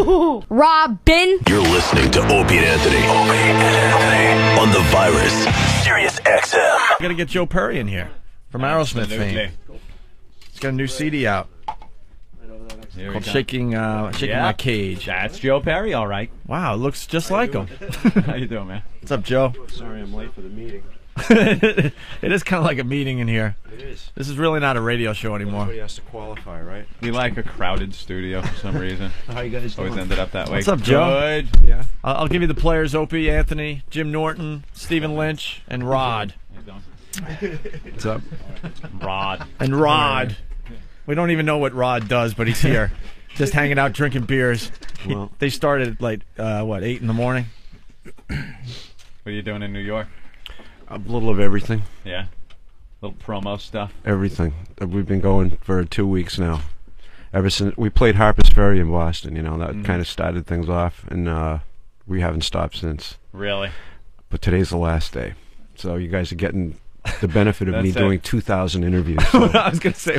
Robin. You're listening to Opie and Anthony. On the Virus, Sirius XM. I gotta get Joe Perry in here from Aerosmith fame. He's got a new CD out called Shaking My Cage. That's Joe Perry, all right. Wow, it looks just like him. How you doing, man? What's up, Joe? Sorry I'm late for the meeting. It is kind of like a meeting in here. It is. This is really not a radio show anymore. Everybody has to qualify, right? We like a crowded studio for some reason. How you guys Always doing? ended up that way. What's up, Joe? Good. Yeah. I'll give you the players: Opie, Anthony, Jim Norton, Stephen Lynch, and Rod. How you doing? What's up? Rod. And Rod. We don't even know what Rod does, but he's here. Just hanging out, drinking beers. Well, They started at like, 8 in the morning? What are you doing in New York? a little of everything. Yeah. Little promo stuff. Everything. We've been going for 2 weeks now. Ever since we played Harper's Ferry in Boston, you know, that kind of started things off, and we haven't stopped since. Really? But today's the last day. So you guys are getting the benefit of me That's doing 2,000 interviews. So, I was going to say,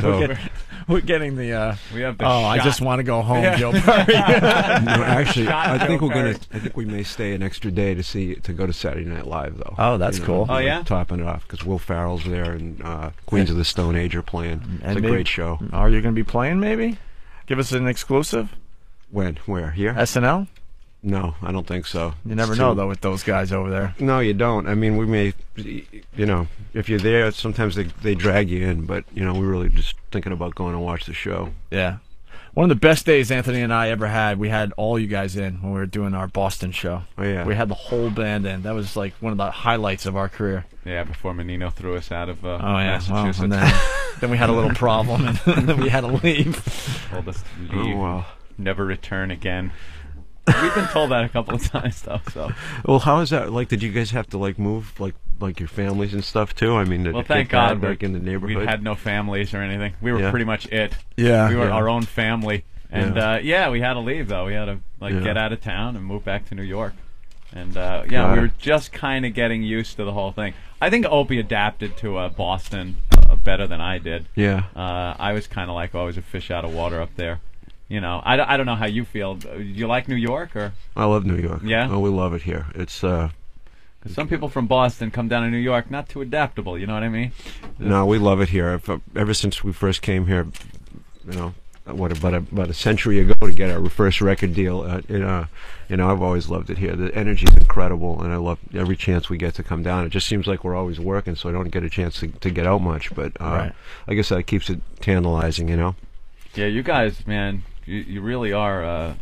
we're getting the... We have the I shot. just want to go home, Joe Perry. no, actually, Shot I think Joe we're gonna. Perry. I think we may stay an extra day to go to Saturday Night Live, though. Oh, that's You know, cool. Oh, yeah? topping it off because Will Ferrell's there and Queens of the Stone Age are playing. It's a maybe- great show. Are you going to be playing, maybe? Give us an exclusive? When? Where? Here? SNL? No, I don't think so. You never It's know, too- though, with those guys over there. No, you don't. I mean, we may, you know, if you're there, sometimes they drag you in, but, you know, we're really just thinking about going to watch the show. Yeah. One of the best days Anthony and I ever had, we had all you guys in when we were doing our Boston show. Oh, yeah. We had the whole band in. That was like one of the highlights of our career. Yeah, before Menino threw us out of Oh, yeah. Well, Massachusetts. and then we had a little problem, and then we had to leave. Told us to leave. Oh, wow. Never return again. We've been told that a couple of times, though. So, Well, how is that? Like, did you guys have to, like, move, like your families and stuff, too? I mean, did well, it thank get bad, God, like, in the neighborhood? we had no families or anything. We were Yeah. pretty much it. Yeah. We were Yeah. our own family, and we had to leave though. We had to Yeah. get out of town and move back to New York, and Got we it. were just kind of getting used to the whole thing. I think Opie adapted to Boston better than I did. Yeah. I was kind of like always a fish out of water up there. You know, I don't know how you feel. Do you like New York or? I love New York. Yeah? Oh, we love it here. It's, Some people from Boston come down to New York, not too adaptable. You know what I mean? no, we love it here. Ever since we first came here, you know, about a century ago to get our first record deal, you know, I've always loved it here. The energy's incredible, and I love every chance we get to come down. It just seems like we're always working, so I don't get a chance to get out much. But Right. I guess that keeps it tantalizing, you know. Yeah, you guys, man, you really are a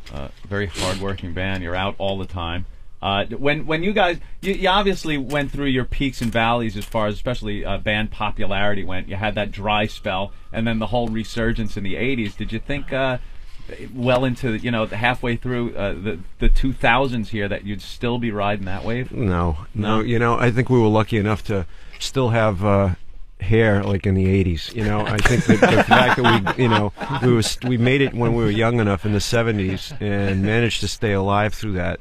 very hardworking band. You're out all the time. When you guys, you obviously went through your peaks and valleys as far as especially band popularity went. You had that dry spell, and then the whole resurgence in the '80s. Did you think, well into halfway through the 2000s here, that you'd still be riding that wave? No. No? You know, I think we were lucky enough to still have hair like in the '80s. You know, I think that the fact that we, you know, we made it when we were young enough in the '70s and managed to stay alive through that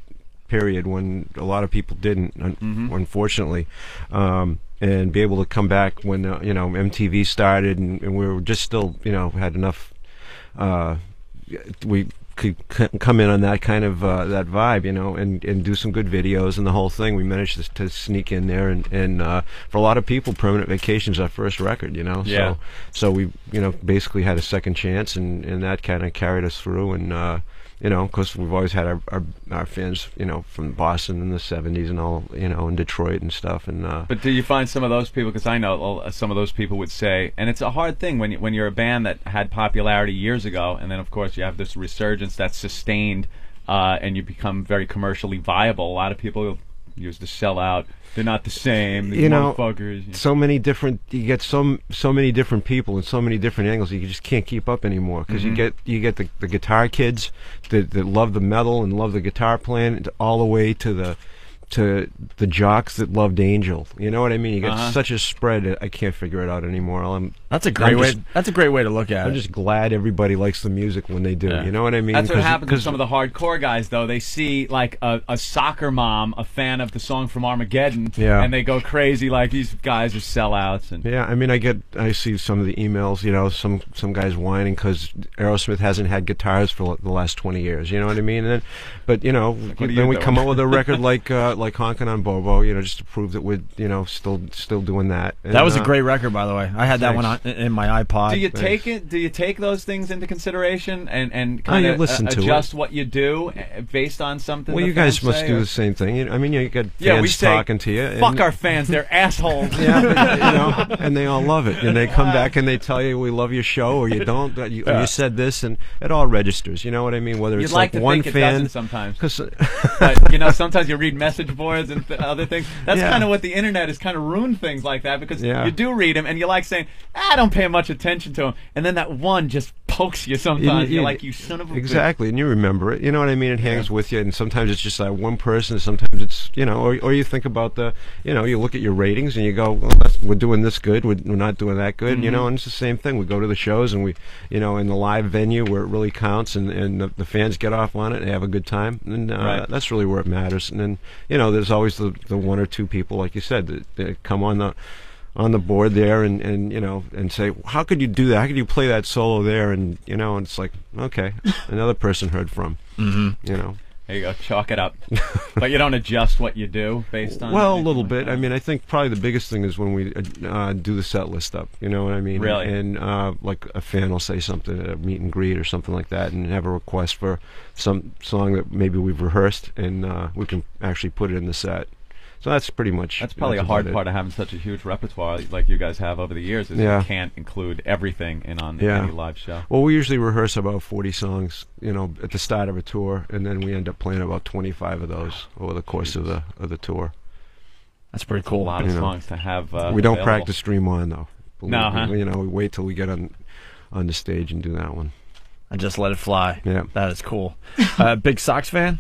period when a lot of people didn't, unfortunately, and be able to come back when you know, MTV started, and we were just still, you know, had enough. We could come in on that kind of that vibe, you know, and do some good videos and the whole thing. We managed to sneak in there, and for a lot of people, Permanent Vacation's our first record, you know. Yeah. So we, you know, basically had a second chance, and that kind of carried us through, and you know, because we've always had our fans, you know, from Boston in the '70s and all, you know, and Detroit and stuff, and But do you find some of those people, because I know some of those people would say, and it's a hard thing when you're a band that had popularity years ago, and then of course you have this resurgence that's sustained, and you become very commercially viable. A lot of people use the sellout. They're not the same. These you know, motherfuckers. so many different. You get so many different people and so many different angles. You just can't keep up anymore because you get the guitar kids that love the metal and love the guitar playing, all the way to to the jocks that loved Angel. You know what I mean? You got such a spread. I can't figure it out anymore. That's a great way. That's a great way to look at it. I'm just glad everybody likes the music when they do. You know what I mean? That's what happens with some of the hardcore guys, though. They see like a soccer mom, a fan of the song from Armageddon, and they go crazy. Like these guys are sellouts. And yeah, I mean, I see some of the emails. You know, some guys whining because Aerosmith hasn't had guitars for the last 20 years. You know what I mean? And then, but you know, then we come out with a record like Honkin' on Bobo. You know, just to prove that we're still doing that. And, that was a great record, by the way. I had that one in my iPod. Do you take it? Do you take those things into consideration and kind of adjust what you do based on something? Well, you guys must do the same thing. I mean, you got fans talking to you. Fuck our fans, they're assholes. Yeah, you know, and they all love it, and they come back and they tell you we love your show, or you don't. You said this, and it all registers. You know what I mean? Whether it's like one fan, it doesn't sometimes. But you know, sometimes you read message boards and other things. That's kind of what the internet has kind of ruined things like that, because you do read them and you like saying, I don't pay much attention to them, and then that one just pokes you sometimes. You're like, you son of a exactly, and you remember it. You know what I mean? It hangs with you, and sometimes it's just like one person. Sometimes it's or you think about you look at your ratings and you go, well, we're doing this good, we're not doing that good. You know, and it's the same thing. We go to the shows and we, in the live venue where it really counts, and the fans get off on it and have a good time, and that's really where it matters. And then there's always the one or two people, like you said, that come on the board there and say, how could you do that? How could you play that solo there? And and it's like, okay, another person heard from. There you go, chalk it up. But you don't adjust what you do based on. Well, a little bit. I mean, I think probably the biggest thing is when we do the set list up. You know what I mean? Really. And like a fan will say something at a meet and greet or something like that, and have a request for some song that maybe we've rehearsed, and we can actually put it in the set. So that's pretty much. That's probably a hard part of having such a huge repertoire like you guys have over the years. Is you can't include everything in on any live show. Well, we usually rehearse about 40 songs, at the start of a tour, and then we end up playing about 25 of those over the course of the tour. That's pretty cool. A lot of songs to have. We don't practice Dream On though. No, we wait till we get on the stage and do that one. And just let it fly. Yeah, that is cool. Big Sox fan.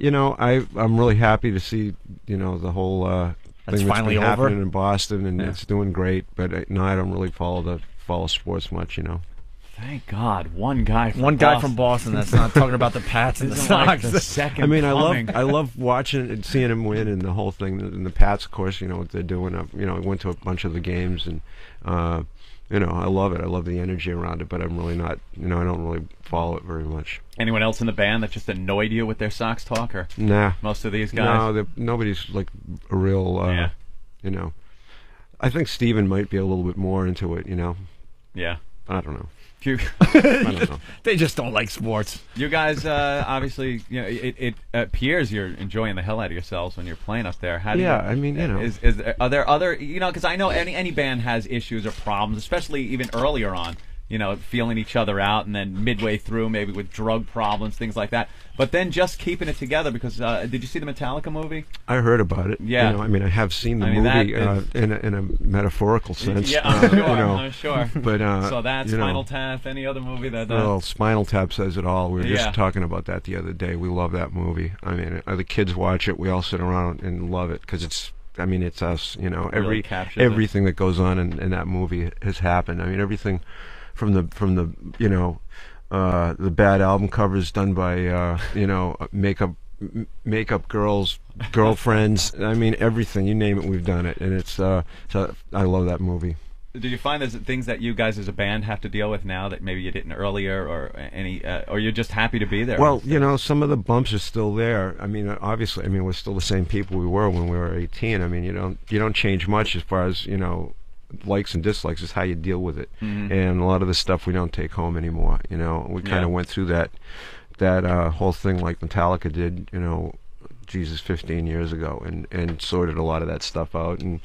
I'm really happy to see, the whole thing that's finally been over happening in Boston, and it's doing great. But I don't really follow sports much, Thank God, one guy from Boston that's not talking about the Pats and the Sox. Like the second I mean, coming. I love watching and seeing him win, and the whole thing. And the Pats, of course, what they're doing. I went to a bunch of the games, and I love it. I love the energy around it, but I'm really not. I don't really follow it very much. Anyone else in the band that just annoyed you with their Sox talk, or nah? Most of these guys. No, nobody's like a real. I think Steven might be a little bit more into it. Yeah. I don't know. I don't know. They just don't like sports. You guys, obviously, it appears you're enjoying the hell out of yourselves when you're playing up there. How do I mean, are there other, because I know any band has issues or problems, especially even earlier on. Feeling each other out, and then midway through, maybe with drug problems, things like that. But then just keeping it together, because did you see the Metallica movie? I heard about it. Yeah. I have seen the movie in a metaphorical sense. Yeah, I'm sure. But so that Spinal Tap, any other movie that. Well, Spinal Tap says it all. We were just talking about that the other day. We love that movie. I mean, the kids watch it. We all sit around and love it because it's. I mean, it's us. Really everything that goes on in that movie has happened. I mean, everything. From the the bad album covers done by makeup girls, girlfriends. I mean, everything, you name it, we've done it, and it's so I love that movie. Do you find there's things that you guys as a band have to deal with now that maybe you didn't earlier, or or you're just happy to be there? Well, some of the bumps are still there. I mean, obviously, we're still the same people we were when we were 18. I mean, you don't change much as far as likes and dislikes. Is how you deal with it. And a lot of the stuff we don't take home anymore. We kind of went through that whole thing like Metallica did, 15 years ago, and sorted a lot of that stuff out. And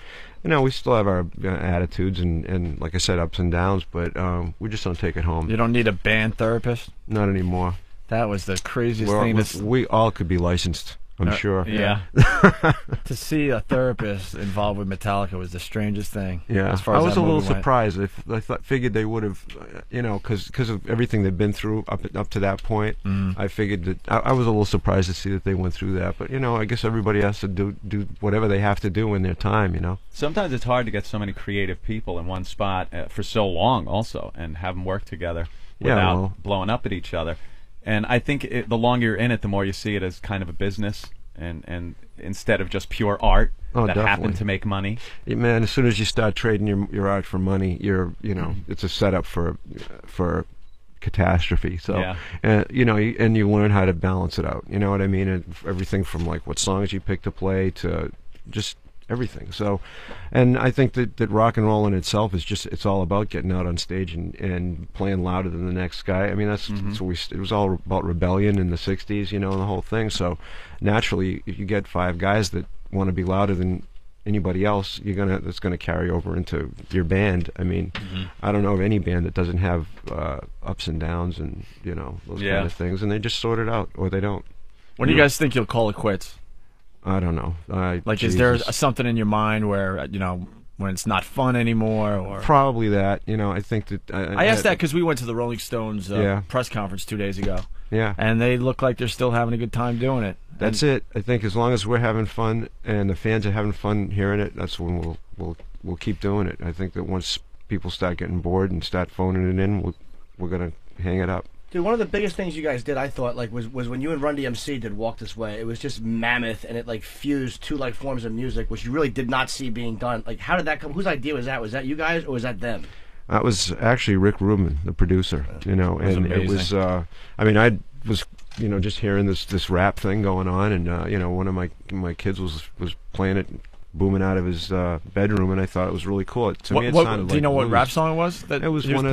we still have our attitudes and like I said, ups and downs, but we just don't take it home. You don't need a band therapist? Not anymore. That was the craziest thing. We all could be licensed. I'm sure. Yeah. To see a therapist involved with Metallica was the strangest thing. Yeah, as far I as was that a little movie went. surprised. Figured they would have, because of everything they've been through up to that point. I figured that I was a little surprised to see that they went through that. But I guess everybody has to do whatever they have to do in their time. Sometimes it's hard to get so many creative people in one spot for so long, also, and have them work together without blowing up at each other. And I think the longer you're in it, the more you see it as kind of a business, and instead of just pure art that happened to make money. Yeah, man, as soon as you start trading your art for money, it's a setup for catastrophe. So, and you learn how to balance it out. You know what I mean? And everything from like what songs you pick to play to just everything. So, and I think that rock and roll in itself is it's all about getting out on stage and playing louder than the next guy. I mean, that's it was all about rebellion in the 60s, and the whole thing. So naturally, if you get 5 guys that want to be louder than anybody else, that's gonna carry over into your band. I mean, I don't know of any band that doesn't have ups and downs and those kind of things, and they just sort it out or they don't. When do you guys think you'll call it quits? I don't know. Is there something in your mind where when it's not fun anymore? Or probably that. I think that I asked that because we went to the Rolling Stones press conference 2 days ago. Yeah, and they look like they're still having a good time doing it. That's it. I think as long as we're having fun and the fans are having fun hearing it, that's when we'll keep doing it. I think that once people start getting bored and start phoning it in, we're gonna hang it up. Dude, one of the biggest things you guys did, I thought, was when you and Run DMC did Walk This Way. It was just mammoth, and it fused 2 forms of music, which you really did not see being done. How did that come? Whose idea was that? Was that you guys, or was that them? That was actually Rick Rubin, the producer. And amazing. It was. I was just hearing this rap thing going on, and one of my kids was playing it, booming out of his bedroom, and I thought it was really cool. To me, it sounded like do you know what blues. rap song it was? That it was one of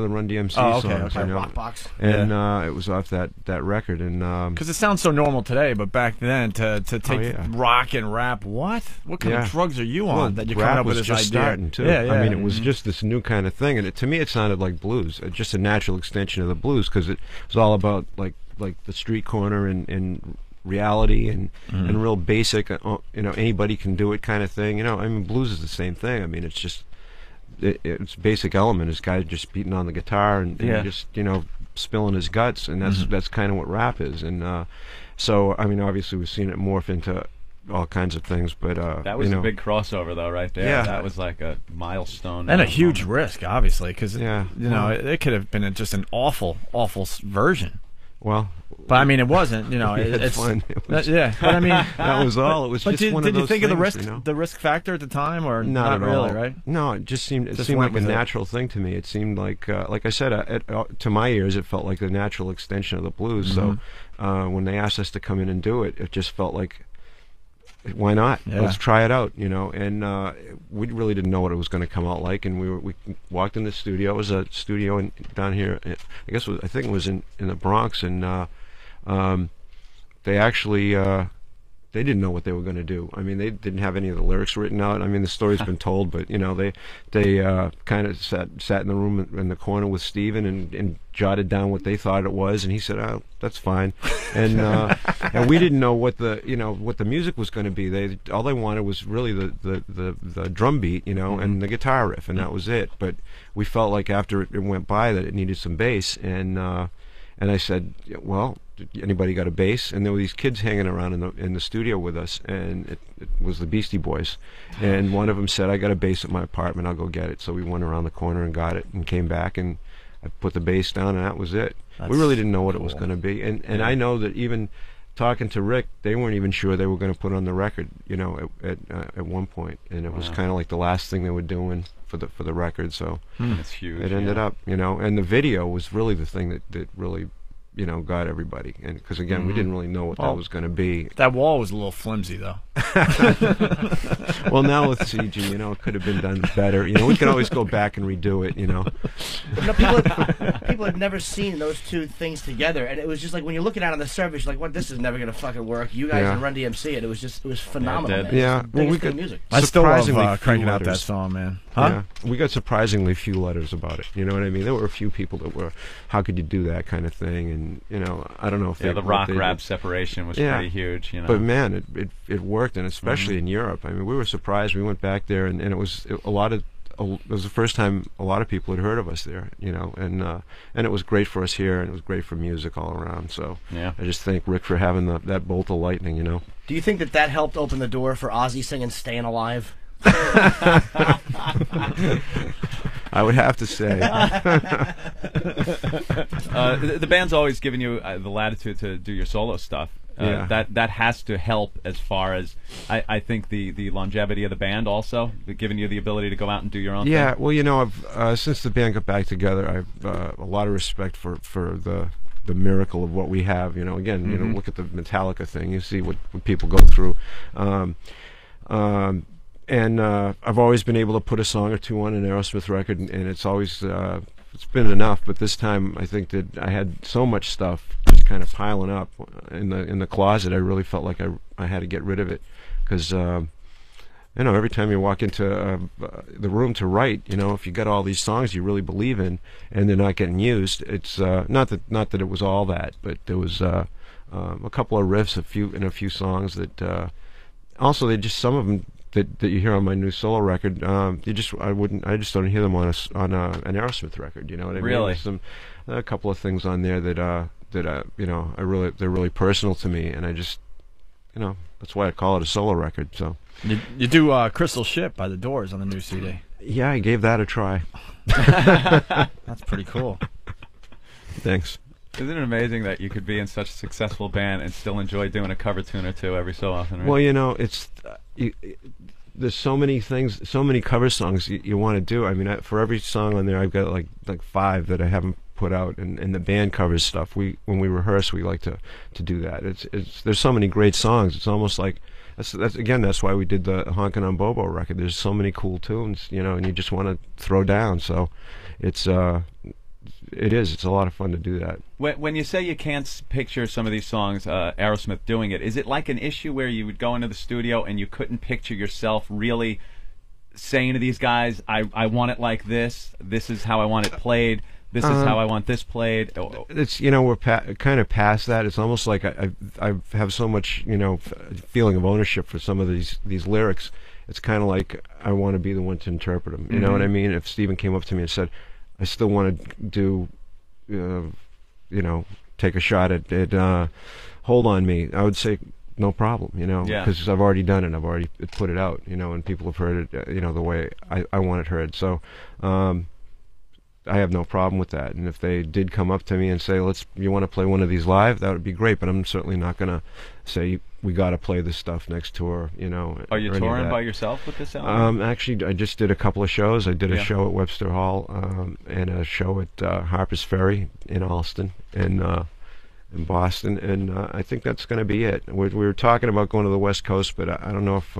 the Run DMC songs. Okay. Rockbox. And it was off that record, and because it sounds so normal today, but back then to take rock and rap, what kind of drugs are you on that you're coming up with this idea? Starting too. I mean, it was just this new kind of thing, and to me, it sounded like blues, just a natural extension of the blues, because it was all about like the street corner and reality and real basic, anybody can do it kind of thing. I mean, blues is the same thing. I mean, it's just its basic element is guy just beating on the guitar and just spilling his guts, and that's kind of what rap is. And so I mean, obviously we've seen it morph into all kinds of things, but that was a big crossover though, right there. Yeah, that was like a milestone and a huge risk, obviously, because it could have been just an awful version. Well, but I mean, it wasn't. It's fun. But I mean, that was all. It was just one of those things. Did you think of the risk factor at the time, or not at really? All. Right? No, it just seemed like a natural thing to me. It seemed like I said, to my ears, it felt like a natural extension of the blues. So when they asked us to come in and do it, it just felt like, why not? Let's try it out, and we really didn't know what it was going to come out like, and we walked in the studio. It was a studio down here, I think it was in the Bronx, and they actually they didn't know what they were going to do. I mean, they didn't have any of the lyrics written out. I mean, the story's been told, but they kind of sat in the room in the corner with Steven and jotted down what they thought it was, and he said, "Oh, that's fine." And and we didn't know what the music was going to be. All they wanted was really the drum beat, and the guitar riff, and that was it. But we felt like after it went by that it needed some bass, and I said, well, anybody got a bass? And there were these kids hanging around in the studio with us, and it was the Beastie Boys. And one of them said, I got a bass at my apartment, I'll go get it. So we went around the corner and got it and came back, and I put the bass down, and that was it. We really didn't know what it was going to be. And I know that even talking to Rick, they weren't even sure they were going to put on the record, at one point. And it was kind of like the last thing they were doing for the record. So that's huge. It ended up, and the video was really the thing that really got everybody, and because again we didn't really know what that was going to be. That wall was a little flimsy though. Well, now with CG, it could have been done better. We can always go back and redo it. People had never seen those two things together, and it was just like when you're looking at it on the surface, you're like, "What? This is never gonna fucking work." You guys and Run DMC, and it was phenomenal. Man. Yeah, well, we could music. I still love cranking out that song, man. Huh? Yeah, we got surprisingly few letters about it. You know what I mean? There were a few people that were, "How could you do that kind of thing?" And I don't know if the rock rap separation was pretty huge. But man, it worked, and especially in Europe. I mean, we were surprised. We went back there, and it was a lot of. It was the first time a lot of people had heard of us there, and it was great for us here, and it was great for music all around. So I just thank Rick for having that bolt of lightning. Do you think that helped open the door for Ozzy singing "Staying Alive"? I would have to say. The band's always given you the latitude to do your solo stuff. That has to help as far as I think the longevity of the band also, giving you the ability to go out and do your own thing. Yeah, well, I've since the band got back together, I've a lot of respect for the miracle of what we have. Again, look at the Metallica thing. You see what people go through. And I've always been able to put a song or two on an Aerosmith record, and it's always it's been enough. But this time, I think that I had so much stuff just kind of piling up in the closet. I really felt like I had to get rid of it, because every time you walk into the room to write, if you got all these songs you really believe in and they're not getting used, it's not that it was all that, but there was a couple of riffs, a few songs that also they just some of them. That you hear on my new solo record, I just don't hear them on an Aerosmith record. You know what I mean? Really? There's a couple of things on there that they're really personal to me, and I just that's why I call it a solo record. So you do Crystal Ship by the Doors on the new CD. Yeah, I gave that a try. That's pretty cool. Thanks. Isn't it amazing that you could be in such a successful band and still enjoy doing a cover tune or two every so often? Right? Well, it's there's so many things, so many cover songs you want to do. I mean, for every song on there, I've got like 5 that I haven't put out, and the band covers stuff. When we rehearse, we like to do that. There's so many great songs. It's almost like that's why we did the Honkin' on Bobo record. There's so many cool tunes, and you just want to throw down. So it's a lot of fun to do that. When you say you can't picture some of these songs, Aerosmith doing it, is it like an issue where you would go into the studio and you couldn't picture yourself really saying to these guys, I want it like this, this is how I want it played, this is how I want this played? It's we're kind of past that. It's almost like I have so much feeling of ownership for some of these lyrics. It's kind of like I want to be the one to interpret them. You know what I mean? If Steven came up to me and said, I still want to do, take a shot at Hold On Me, I would say no problem, because I've already done it. I've already put it out, and people have heard it, the way I want it heard. So I have no problem with that. And if they did come up to me and say, you want to play one of these live, that would be great. But I'm certainly not going to say, we got to play this stuff next tour, Are you touring by yourself with this album? Actually, I just did a couple of shows. I did a show at Webster Hall and a show at Harper's Ferry in Allston and in Boston, and I think that's going to be it. We were talking about going to the West Coast, but I don't know if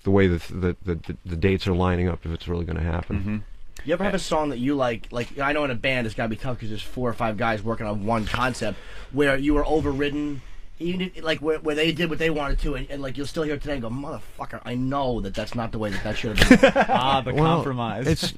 the way the dates are lining up, if it's really going to happen. Mm-hmm. You ever have a song that you like I know in a band it's got to be tough because there's 4 or 5 guys working on one concept, where you were overridden, where they did what they wanted to, and you'll still hear it today and go, motherfucker, I know that's not the way that should have been. The compromise. It's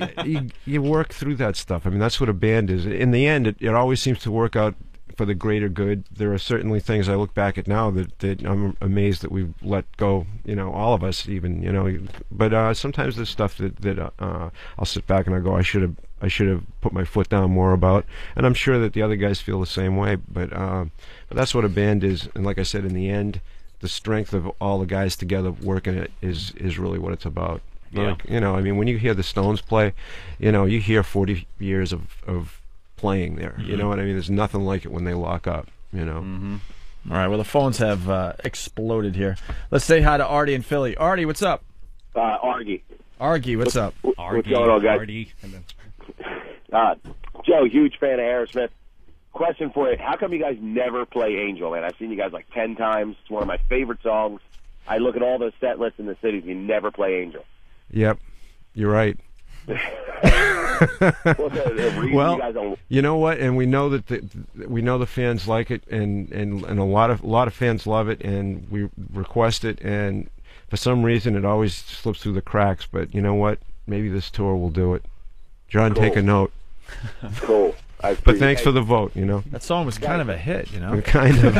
you work through that stuff. I mean, that's what a band is. In the end, it always seems to work out for the greater good. There are certainly things I look back at now that I'm amazed that we've let go, all of us even, but sometimes there's stuff that I'll sit back and I go, I should have put my foot down more about, and I'm sure that the other guys feel the same way, but that's what a band is. And like I said, in the end, the strength of all the guys together working it is really what it's about. Yeah. I mean, when you hear the Stones play, you hear 40 years of playing there. You know what I mean? There's nothing like it when they lock up, Mm-hmm. All right, well, the phones have exploded here. Let's say hi to Artie in Philly. Artie, what's up? Argy, what's up? what's going on, guys? Artie. Joe, huge fan of Aerosmith. Question for you: how come you guys never play Angel? Man, I've seen you guys 10 times. It's one of my favorite songs. I look at all those set lists in the cities. You never play Angel. Yep, you're right. Well, you know what, and we know that the fans like it, and a lot of fans love it, and we request it, and for some reason it always slips through the cracks. But you know what? Maybe this tour will do it. John, Cool. take a note. Cool. But thanks for the vote. You know. That song was kind of a hit, you know. Kind of.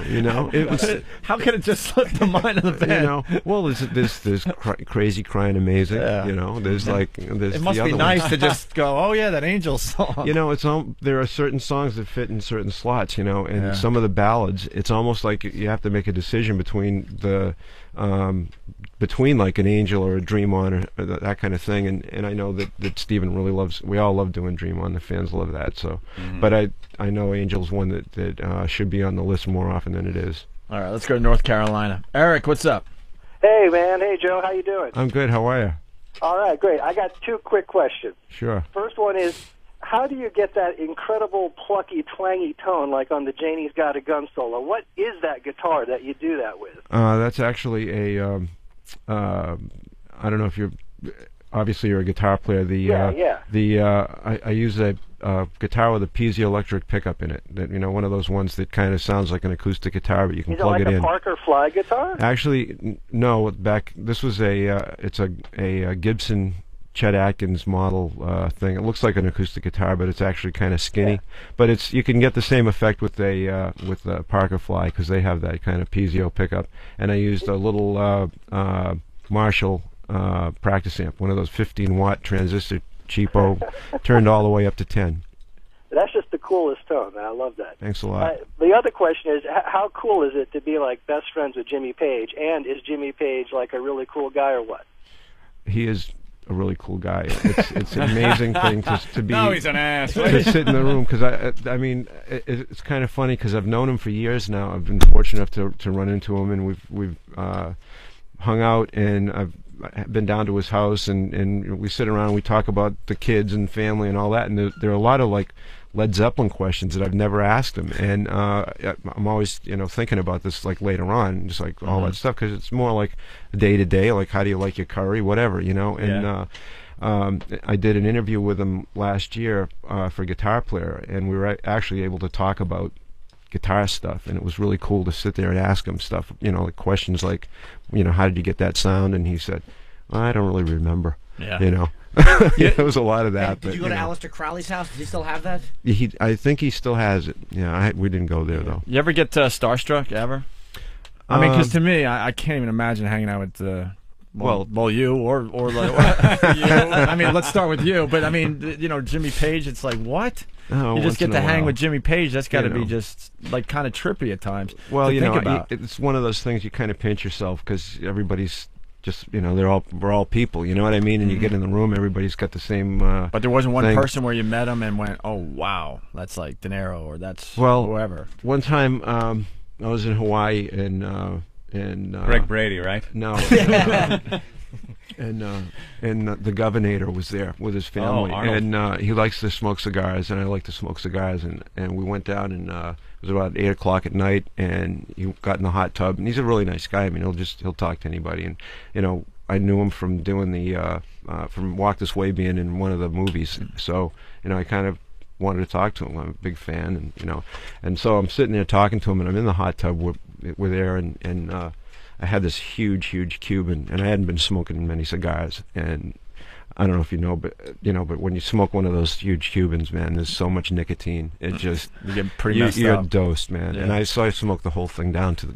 You know, it was. How could it just slip the mind of the band? You know, well, there's crazy, crying, amazing. Yeah. You know, there's there's. It must the be other nice ones. to just go, oh yeah, that Angels song. You know, there are certain songs that fit in certain slots. You know, and Yeah. some of the ballads, it's almost like you have to make a decision between like an Angel or a Dream On or that kind of thing. And I know that Steven really loves. We all love doing Dream On. The fans love that. So, but I know Angel's one that should be on the list more often than it is. All right, let's go to North Carolina. Eric, what's up? Hey, man. Hey, Joe. How you doing? I'm good. How are you? All right, great. I got 2 quick questions. Sure. First one is, how do you get that incredible, plucky, twangy tone like on the Janie's Got a Gun solo? What is that guitar that you do that with? That's actually a. I don't know if you're. Obviously, you're a guitar player. I use a guitar with a piezoelectric pickup in it. That, you know, one of those ones that kind of sounds like an acoustic guitar, but you can plug it it like in. a Parker Fly guitar? Actually, no. This was it's a Gibson Chet Atkins model thing. It looks like an acoustic guitar, but it's actually kind of skinny. Yeah. But you can get the same effect with a Parker Fly because they have that kind of piezo pickup. And I used a little Marshall practice amp, one of those 15-watt transistor cheapo, turned all the way up to 10. That's just the coolest tone, man. I love that. Thanks a lot. The other question is, how cool is it to be like best friends with Jimmy Page? And is Jimmy Page like a really cool guy or what? He is a really cool guy. It's an amazing thing to be. No, he's an ass. To sit in the room because I mean it's kind of funny because I've known him for years now. I've been fortunate enough to run into him, and we've hung out, and I've been down to his house, and we sit around and we talk about the kids and family and all that, and there are a lot of like Led Zeppelin questions that I've never asked him, and I'm always thinking about this like later on, just like all that stuff, because it's more like day to day, like how do you like your curry, whatever, and I did an interview with him last year for Guitar Player, and we were actually able to talk about guitar stuff, and it was really cool to sit there and ask him stuff, like questions like, how did you get that sound? And he said, well, I don't really remember. Yeah. There was a lot of that. Did you go to Aleister Crowley's house? Does he still have that? I think he still has it. Yeah, we didn't go there though. You ever get starstruck ever? I mean, because to me, I can't even imagine hanging out with you or like, you. I mean, let's start with you. But I mean, Jimmy Page. It's like what? Oh, you just get to hang with Jimmy Page. That's got to be just like kind of trippy at times. Well, it's one of those things you kind of pinch yourself because everybody's just we're all people. You know what I mean? And you get in the room, everybody's got the same. But there wasn't one thing. person where you met him and went, "Oh wow, that's like De Niro," or that's whoever. One time, I was in Hawaii and Greg Brady, right? No. And the Governator was there with his family, and he likes to smoke cigars, and I like to smoke cigars, and we went down, and it was about 8 o'clock at night, and he got in the hot tub, and he's a really nice guy. I mean, he'll talk to anybody, and I knew him from doing from Walk This Way, being in one of the movies, so I kind of wanted to talk to him. I'm a big fan, and so I'm sitting there talking to him, and I'm in the hot tub. We're there, and I had this huge Cuban, and I hadn't been smoking many cigars, and I don't know if you know, but when you smoke one of those huge Cubans, man, there's so much nicotine. It just you get pretty messed you're up. dosed, man. Yeah. And I smoked the whole thing down to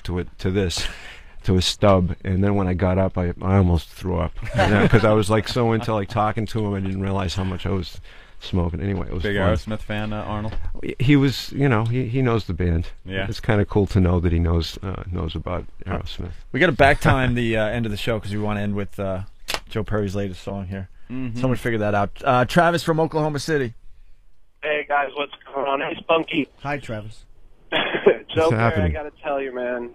a stub, and then when I got up, I almost threw up because I was like so into like talking to him, I didn't realize how much I was smoking. Anyway, it was big fun. Aerosmith fan, Arnold. He was, he knows the band. Yeah, it's kind of cool to know that he knows about Aerosmith. We got to back time the end of the show because we want to end with Joe Perry's latest song here. Someone figure that out. Travis from Oklahoma City. Hey guys, what's going on? Hey Spunky. Hi, Travis. Joe Perry, I got to tell you, man,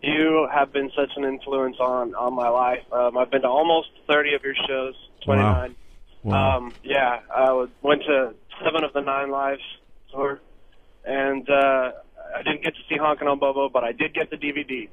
you have been such an influence on my life. I've been to almost 30 of your shows, 29. Wow. Yeah, I went to 7 of the 9 Lives tour, and I didn't get to see Honkin' on Bobo, but I did get the DVD.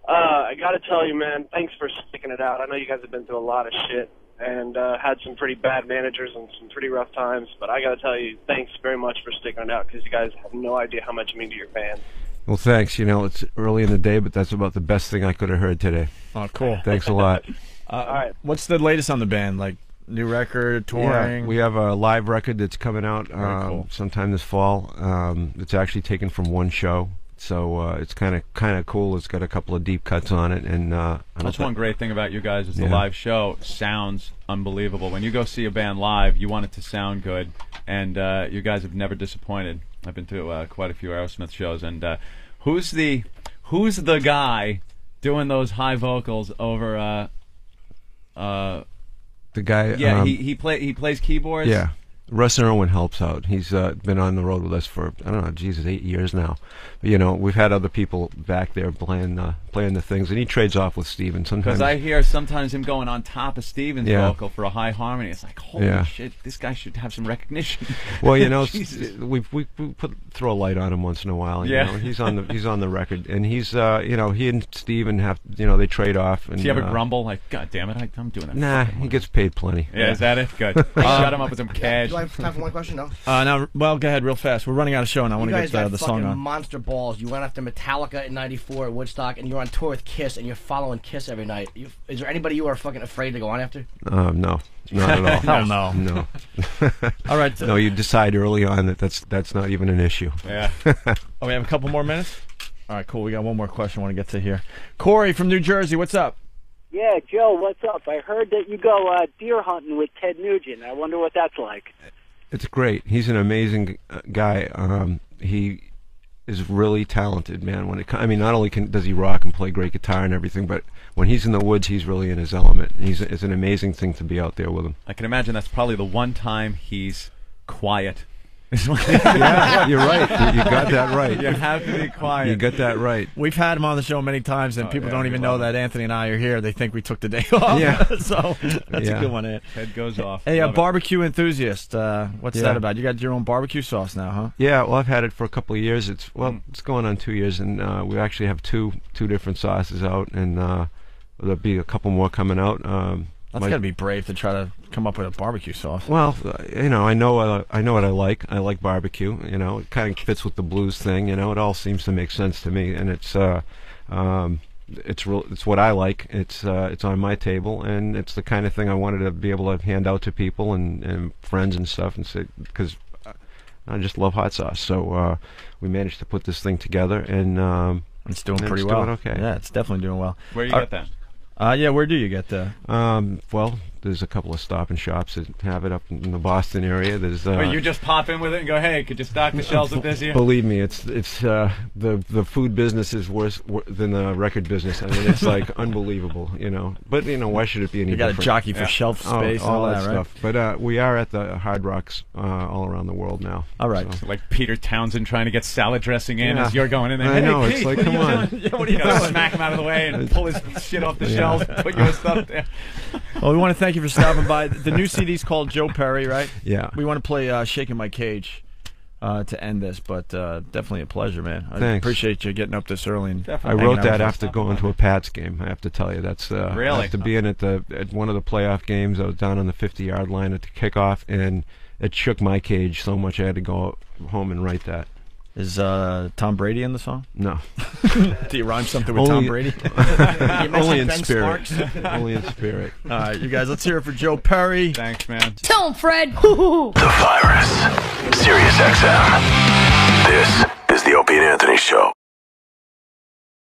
I got to tell you, man, thanks for sticking it out. I know you guys have been through a lot of shit and had some pretty bad managers and some pretty rough times, but I got to tell you, thanks very much for sticking it out because you guys have no idea how much you mean to your fans. Well, thanks. You know, it's early in the day, but that's about the best thing I could have heard today. Oh, cool. Thanks a lot. All right. What's the latest on the band? Like new record, touring? Yeah, we have a live record that's coming out cool. sometime this fall. It's actually taken from one show, so it's kind of cool. It's got a couple of deep cuts on it, and that's one great thing about you guys is the Yeah. live show sounds unbelievable. When you go see a band live, you want it to sound good, and you guys have never disappointed. I've been to quite a few Aerosmith shows, and who's the guy doing those high vocals over? the guy. Yeah, he plays keyboards. Yeah. Russ Irwin helps out. He's been on the road with us for, I don't know, Jesus, 8 years now. But, you know, we've had other people back there playing the things, and he trades off with Steven sometimes. Because I hear sometimes him going on top of Steven's Yeah. vocal for a high harmony. It's like, holy Yeah. shit, this guy should have some recognition. Well, you know, Jesus. we throw a light on him once in a while. You Yeah. know? He's on the record, and he's you know, he and Steven have, you know, they trade off. And Does he ever grumble like, God damn it, I'm doing that? Nah, fucking he one." gets paid plenty. Yeah, is that it? Good. Shut him up with some cash. Do I have time for one question? No. No, well, go ahead real fast. We're running out of show, and I want You to guys get got the fucking song on. monster balls. You went after Metallica in '94 at Woodstock, and you're on tour with Kiss, and you're following Kiss every night. Is there anybody you are fucking afraid to go on after? No, not at all. Hell no. No. All right. No, you decide early on that that's not even an issue. Yeah. Oh, we have a couple more minutes? All right, cool. We got one more question I want to get to here. Corey from New Jersey, what's up? Yeah, Joe, what's up? I heard that you go deer hunting with Ted Nugent. I wonder what that's like. It's great. He's an amazing guy. He is really talented, man. I mean, not only does he rock and play great guitar and everything, but when he's in the woods, he's really in his element. It's an amazing thing to be out there with him. I can imagine that's probably the one time he's quiet. Yeah, you're right. You got that right. You have to be quiet. You got that right. We've had him on the show many times, and people don't even know that Anthony and I are here. They think we took the day off. Yeah. So that's a good one, Ant. Head goes off. Hey, Love it. barbecue enthusiast. What's Yeah. that about? You got your own barbecue sauce now, huh? Yeah, well, I've had it for a couple of years. It's going on 2 years, and we actually have two different sauces out, and there'll be a couple more coming out. That's got to be brave to try to come up with a barbecue sauce. Well, you know, I know what I like. I like barbecue. You know, it kind of fits with the blues thing. You know, it all seems to make sense to me, and it's what I like. It's on my table, and it's the kind of thing I wanted to be able to hand out to people and friends and stuff, and say, because I just love hot sauce. So we managed to put this thing together, and it's doing and pretty it's well. doing okay. Yeah, it's definitely doing well. Where you get that? Yeah, where do you get the? Well, there's a couple of Stop and Shops that have it up in the Boston area. There's you just pop in with it and go, hey, could you stock the shelves with this here? Believe me, it's the food business is worse than the record business. I mean, it's like unbelievable, you know. But you know, why should it be any You got different? a jockey for shelf space, all and that all that, right? stuff. But we are at the Hard Rocks all around the world now. All right. So. Like Peter Townsend trying to get salad dressing in Yeah. as you're going in there. I Hey, know, Pete, it's like, what are come you on. doing? What are you doing? Smack him out of the way and pull his shit off the shelves, put your stuff there. Well, we want to thank you for stopping by. The new CD's called Joe Perry, right? Yeah. We want to play "Shaking My Cage" to end this, but definitely a pleasure, man. I Thanks. appreciate you getting up this early. And I wrote that after going to a Pats game. I have to tell you, that's Really? after being at one of the playoff games. I was down on the 50-yard line at the kickoff, and it shook my cage so much I had to go home and write that. Is Tom Brady in the song? No. Do you rhyme something with Tom Brady? Only in spirit. Only in spirit. All right, you guys, let's hear it for Joe Perry. Thanks, man. Tell him, Fred. The Virus. Sirius XM. This is the Opie and Anthony Show.